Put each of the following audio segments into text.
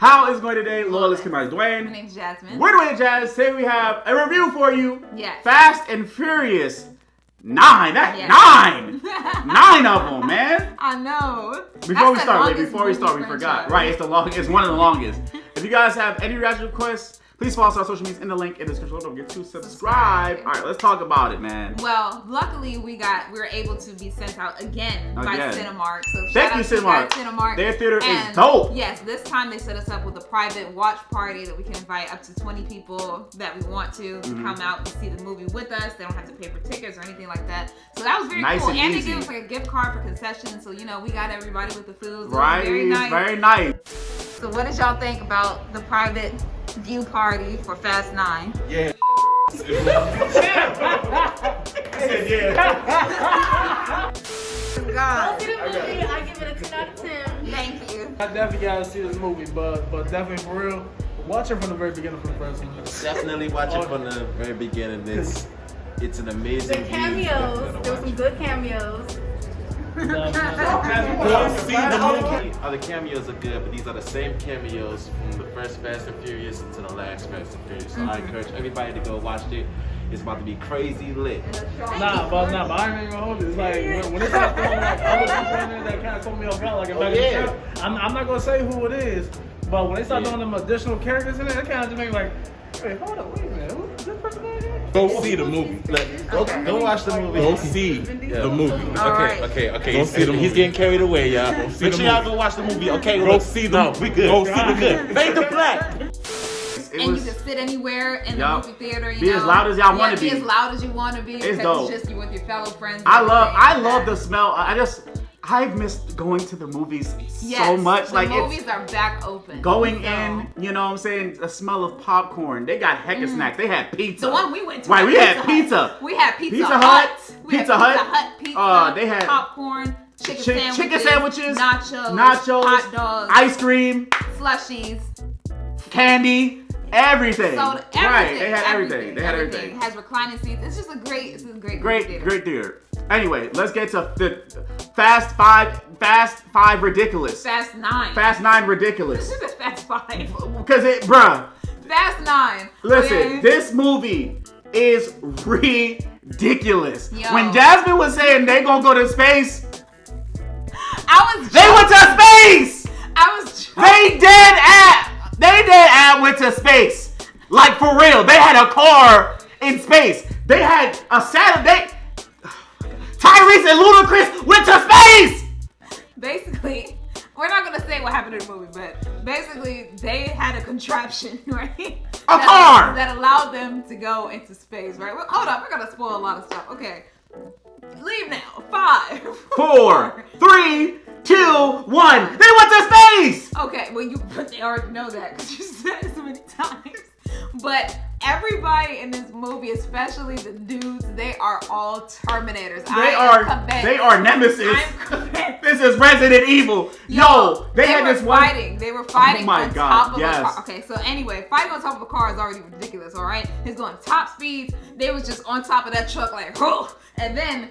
How is it going today? Loyalist Dwayne. My name's Jasmine. We're Dwayne N Jazz. Today we have a review for you. Yes. Fast and Furious 9. That's yes. 9 of them, man. I know. Before we start, we forgot. Right, it's one of the longest. If you guys have any reaction requests, please follow us on social media in the link in the description. Don't forget to subscribe. All right, let's talk about it, man. Well, luckily we were able to be sent out again by Cinemark. So thank you, Cinemark. Their theater is dope. Yes, this time they set us up with a private watch party that we can invite up to 20 people that we want to come out and see the movie with us. They don't have to pay for tickets or anything like that. So that was very cool. And they gave us like a gift card for concessions. So we got everybody with the food. So right, very nice. Very nice. So what did y'all think about the private view party for Fast 9? Yeah. God. Go see the movie. I give it a 10 out of 10. Thank you. I definitely gotta see this movie, but definitely for real, watch it from the very beginning from the first one. Definitely watch it from the very beginning. It's an amazing The cameos. There were some good cameos. Other cameos are good, but these are the same cameos from the first Fast and Furious to the last Fast and Furious. So I encourage everybody to go watch it. It's about to be crazy lit. Nah, but I ain't even gonna hold it. It's like when they start throwing like other people in there that kind of caught me off guard, like back in the show. I'm not gonna say who it is, but when they start throwing them additional characters in there, it kind of just make me like, wait, hold up, wait a minute, who's this person right here? Go see the movie. Go watch the movie. Go see the movie. Okay. Go see the movie. He's getting carried away, y'all. Make sure y'all go watch the movie. Okay, go see the movie. We good. Go see the good. Fade the black. And you can sit anywhere in the movie theater. Be as loud as y'all want to be. Be as loud as you want to be. It's dope. It's just you with your fellow friends. I love the smell. I've missed going to the movies so much. The movies are back open. Going in, you know what I'm saying? The smell of popcorn. They got hecka snacks. They had pizza. The one we went to. Right, we had pizza. We had Pizza Hut. Pizza Hut. Pizza. They had popcorn, chicken sandwiches, nachos, hot dogs, ice cream, slushies, candy. Everything. Soda, everything. Right, they had everything. They had everything. It has reclining seats. It's just a great theater. Anyway, let's get to the Fast 5 ridiculous. Fast 9. Fast 9 ridiculous. This is Fast 5. Because bruh. Fast 9. Listen, this movie is ridiculous. Yo. When Jasmine was saying they gonna go to space, they went to space. They went to space. Like, for real. They had a car in space. They had a Saturday. Tyrese and Ludacris went to space. Basically, we're not going to say what happened in the movie, but basically, they had a contraption, right? A car! That allowed them to go into space, right? Well, hold up. We're going to spoil a lot of stuff. Okay. Leave now. 5, 4, 3, 2, 1. They went to space! Okay, well, they already know that because you said it so many times. But everybody in this movie, especially the dudes, they are all Terminators. They are Nemesis. I'm convinced. This is Resident Evil. Yo, they had this fighting. They were fighting on top of a car. Yes. Okay, so anyway, fighting on top of a car is already ridiculous, all right? He's going top speeds. They was just on top of that truck like, oh. And then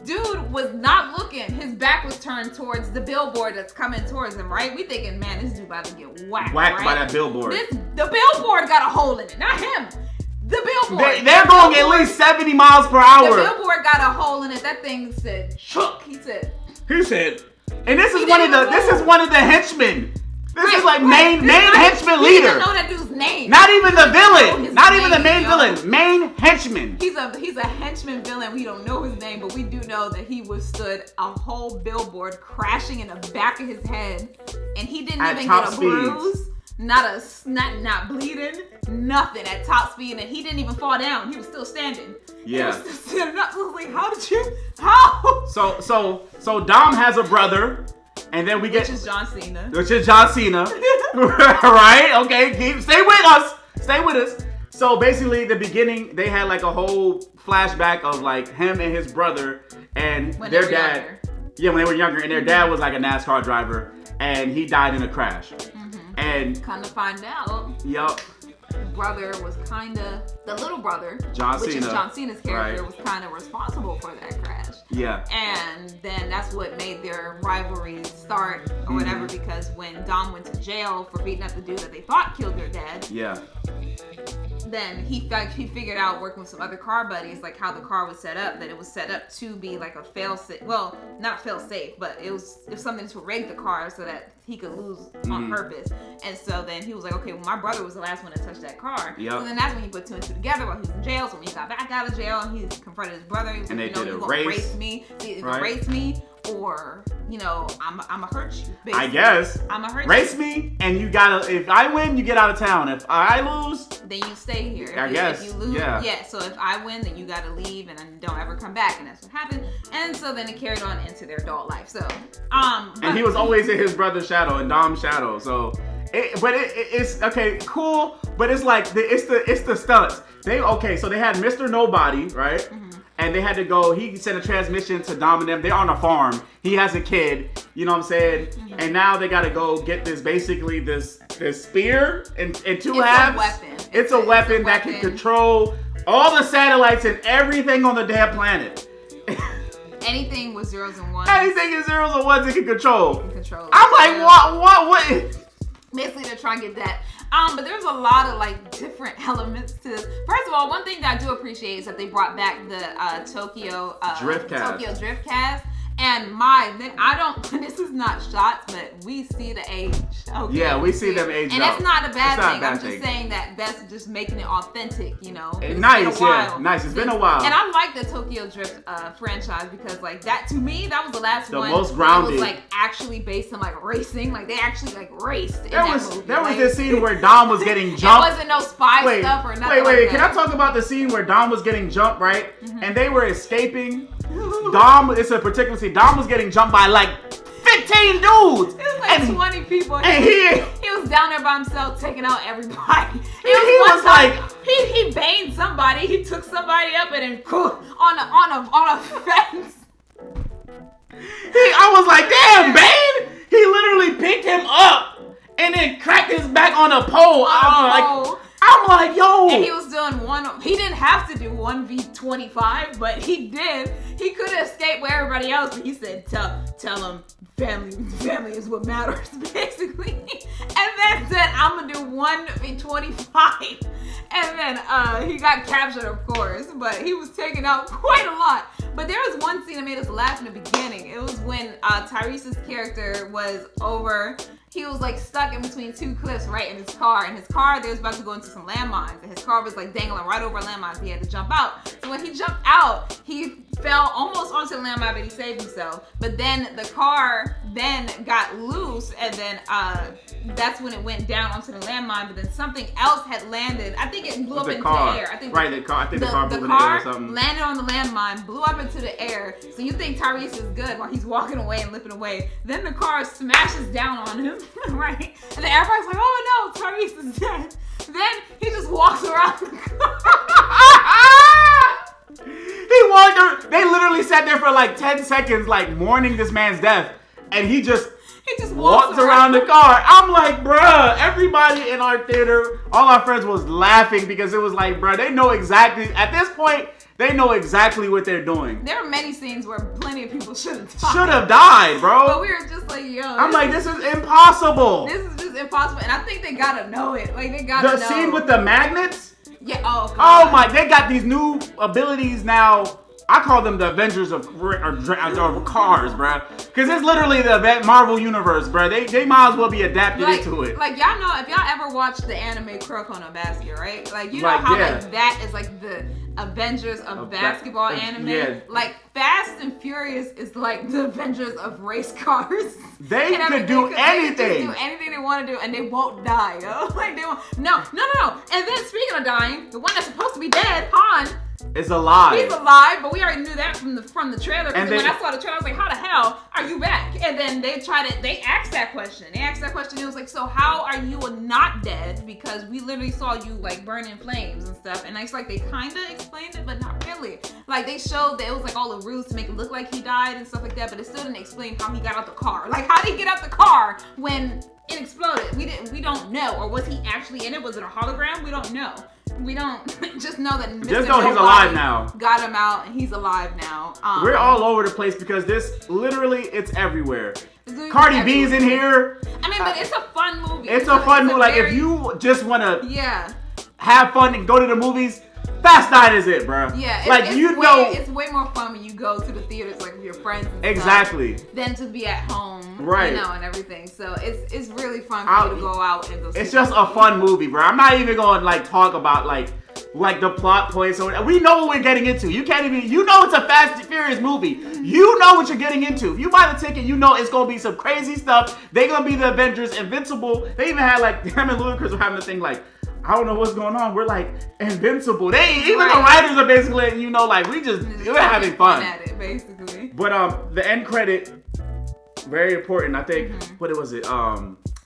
dude was not looking. His back was turned towards the billboard that's coming towards him, right? We thinking, man, this dude about to get whacked by right? that billboard. The billboard got a hole in it, not him. The billboard. They're going at least 70 miles per hour. The billboard got a hole in it. That thing said, "Chuck." He said. And this is one of the henchmen. This is like main henchman leader. We didn't know that dude's name. Not even the villain. Not even the main villain. Main henchman. He's a henchman villain. We don't know his name, but we do know that he withstood a whole billboard crashing in the back of his head, and he didn't even get a bruise, not bleeding, nothing at top speed, and he didn't even fall down. He was still standing. Yeah. He was still standing up. I was like, how? So Dom has a brother. And then which is John Cena. Right? Okay. Stay with us. So basically, the beginning, they had like a whole flashback of like him and his brother and their dad. Younger. Yeah, when they were younger, and their dad was like a NASCAR driver, and he died in a crash. And kind of find out. Yup. brother was kind of, the little brother, John which Cena. is John Cena's character, Right. was kind of responsible for that crash. Yeah. And then that's what made their rivalry start or whatever, because when Dom went to jail for beating up the dude that they thought killed their dad, Yeah. then he figured out, working with some other car buddies, like how the car was set up, that it was set up to be like a fail-safe, well, not fail-safe, but it was something to rig the car so that he could lose on purpose. And so then he was like, okay, well, my brother was the last one to touch that car. Yep. So then that's when he put two and two together while he was in jail. So when he got back out of jail, he confronted his brother. He was And like, they you did know, a you're gonna race. race me. You're Right. gonna race me, or, you know, I'm gonna hurt you, basically. I guess. I'm gonna hurt Race you. me, and you gotta. If I win, you get out of town. If I lose, Then you stay here. I guess, If you lose, yeah. So if I win, then you gotta leave and then don't ever come back. And that's what happened. And so then it carried on into their adult life. So, and he was always in his brother's shadow and Dom's shadow. So, it's okay, cool. But it's like it's the stunts. So they had Mr. Nobody, right? Mm-hmm. And they had to go. He sent a transmission to Dom and them. They're on a farm. He has a kid. You know what I'm saying? Mm-hmm. And now they got to go get this spear in two It's halves. a weapon. It's a weapon that can control all the satellites and everything on the damn planet. Anything with zeros and ones. Anything in zeros and ones it can control. Control. I'm like, what? Basically, to try and get that. But there's a lot of like different elements to this. First of all, one thing that I do appreciate is that they brought back the Tokyo Drift cast. And this is not shots, but we see the age. Okay? Yeah, we see them age and up. it's not a bad It's not a thing. bad I'm just thing. saying that that's just making it authentic, you know? It's Nice, been a while. yeah. Nice. It's been a while. And I like the Tokyo Drift franchise because, like, that, to me, that was the last The one. most grounded. It was, like, actually based on, like, racing. Like, they actually, like, raced in There that was movie. this scene where Dom was getting jumped. It wasn't no spy stuff or nothing Wait. like Can that. I talk about the scene where Dom was getting jumped, right? Mm-hmm. And they were escaping. It's a particular scene. Dom was getting jumped by like 15 dudes. It was like and 20 people. and he was down there by himself taking out everybody. He was like, he banged somebody. He took somebody up and then on a fence. I was like, damn, Bane! He literally picked him up and then cracked his back on a pole. I'm like, yo. And he was doing he didn't have to do 1v25, but he did. He could have escaped with everybody else, but he said, tell him family is what matters, basically. And then said, I'm gonna do 1v25. And then he got captured, of course, but he was taking out quite a lot. But there was one scene that made us laugh in the beginning. It was when Tyrese's character was over. He was like stuck in between two cliffs, right, in his car. And his car, they was about to go into some landmines. And his car was like dangling right over a landmine. He had to jump out. So when he jumped out, he fell almost onto the landmine, but he saved himself. But then the car then got loose, and then that's when it went down onto the landmine. But then something else had landed. I think it blew up into the air. I think the car blew in the air or something. Landed on the landmine, blew up into the air. So you think Tyrese is good while he's walking away and limping away. Then the car smashes down on him. Right? And then everybody's like, oh no, Tyrese is dead. Then he just walks around the car. He walked around. They literally sat there for like 10 seconds, like mourning this man's death. And he just walks around the car. I'm like, bruh, everybody in our theater, all our friends was laughing because it was like, bruh, they know exactly, at this point, they know exactly what they're doing. There are many scenes where plenty of people should have died, bro. But we were just like, yo. I'm like, this is impossible. This is just impossible. And I think they gotta know it. Like, they gotta know. The scene with the magnets? Yeah, oh, God. Oh my, they got these new abilities now. I call them the Avengers of cars, bruh. Because it's literally the Marvel universe, bruh. They might as well be adapted into it. Like, y'all know, if y'all ever watched the anime Kuroko no Basket, right? Like, you know how like that is like the Avengers of basketball anime? Yeah. Like, Fast and Furious is like the Avengers of race cars. They could do anything. They can do anything they want to do, and they won't die, yo. Like, they won't. No. And then, speaking of dying, the one that's supposed to be dead, Han, is alive. He's alive, but we already knew that from the trailer. And when I saw the trailer, I was like, how the hell are you back? And then they asked that question. It was like, so how are you not dead? Because we literally saw you like burn in flames and stuff. And it's like they kind of explained it, but not really. Like they showed that it was like all a ruse to make it look like he died and stuff like that, but it still didn't explain how he got out the car. Like, how did he get out the car when it exploded. We don't know. Or was he actually in it? Was it a hologram? We don't know. We don't just know that Mr. Just know he's alive now. Got him out and he's alive now. We're all over the place because this literally it's everywhere. Cardi everywhere. B's in here. I mean, but it's a fun movie. It's a fun movie. Like if you just wanna yeah. have fun and go to the movies, Fast 9 is it, bro. Yeah, like it's way more fun when you go to the theaters like with your friends and exactly stuff, than to be at home, right? You know, and everything. So it's really fun for you to go out and go. It's just a fun movie, bro. I'm not even going to like talk about like the plot points. Or we know what we're getting into. You can't even. You know it's a Fast and Furious movie. You know what you're getting into. If you buy the ticket, you know it's gonna be some crazy stuff. They're gonna be the Avengers, Invincible. They even had like him and Ludacris were having the thing like, I don't know what's going on. We're like invincible. Even the writers are basically, like we're having fun at it, basically. But the end credit, very important. I think what was it?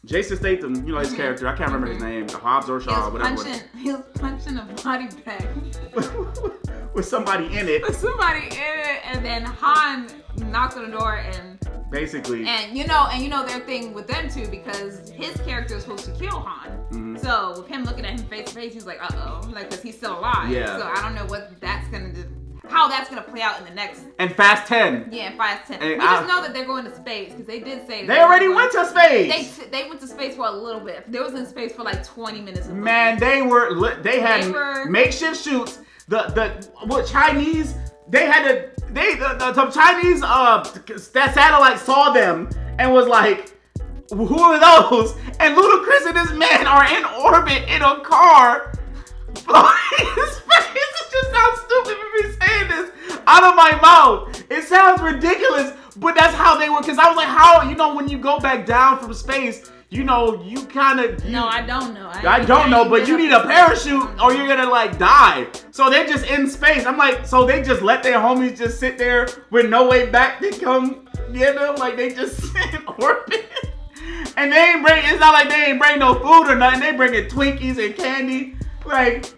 Jason Statham, his character. I can't remember his name. Hobbs or Shaw, whatever. He was punching a body bag with somebody in it. And then Han knocked on the door and. Basically. And you know their thing with them too, because his character is supposed to kill Han. So with him looking at him face to face, he's like, uh-oh, like, cause he's still alive. Yeah. So I don't know what that's gonna do, how that's gonna play out in the next. And Fast 10. Yeah, Fast 10. We just know that they're going to space because they did say they already went to space. They went to space for a little bit. They was in space for like 20 minutes. Man, they had makeshift shoots. The Chinese. They had the Chinese that satellite saw them and was like, who are those? And Ludacris and this man are in orbit in a car floating in space. It just sounds stupid for me saying this out of my mouth. It sounds ridiculous, but that's how they were. Because I was like, how, when you go back down from space, you kind of... No, I don't know. I don't know, but you need a parachute or you're going to, like, die. So they're just in space. I'm like, so they just let their homies just sit there with no way back to come get them? Like, they just sit in orbit. And it's not like they ain't bring no food or nothing. They bringing Twinkies and candy. Like...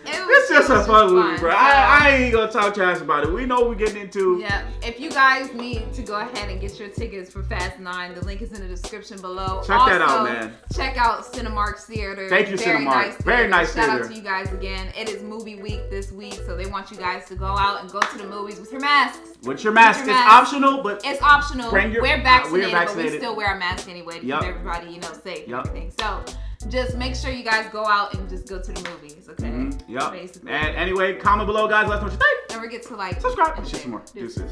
It's just a fun movie, bro. I ain't gonna talk trash about it. We know what we're getting into. Yeah. If you guys need to go ahead and get your tickets for Fast 9, the link is in the description below. Check that out, man. Check out Cinemark Theater. Thank you, Cinemark. Very nice theater. Shout out to you guys again. It is movie week this week, so they want you guys to go out and go to the movies with your masks. With your mask. It's optional, but it's optional. We're vaccinated, but we still wear a mask anyway to keep everybody, safe and everything. So just make sure you guys go out and just go to the movies, okay? Yep. Basically. And anyway, comment below, guys. Let us know what you think. Don't forget to like, subscribe, and share some more. Deuces.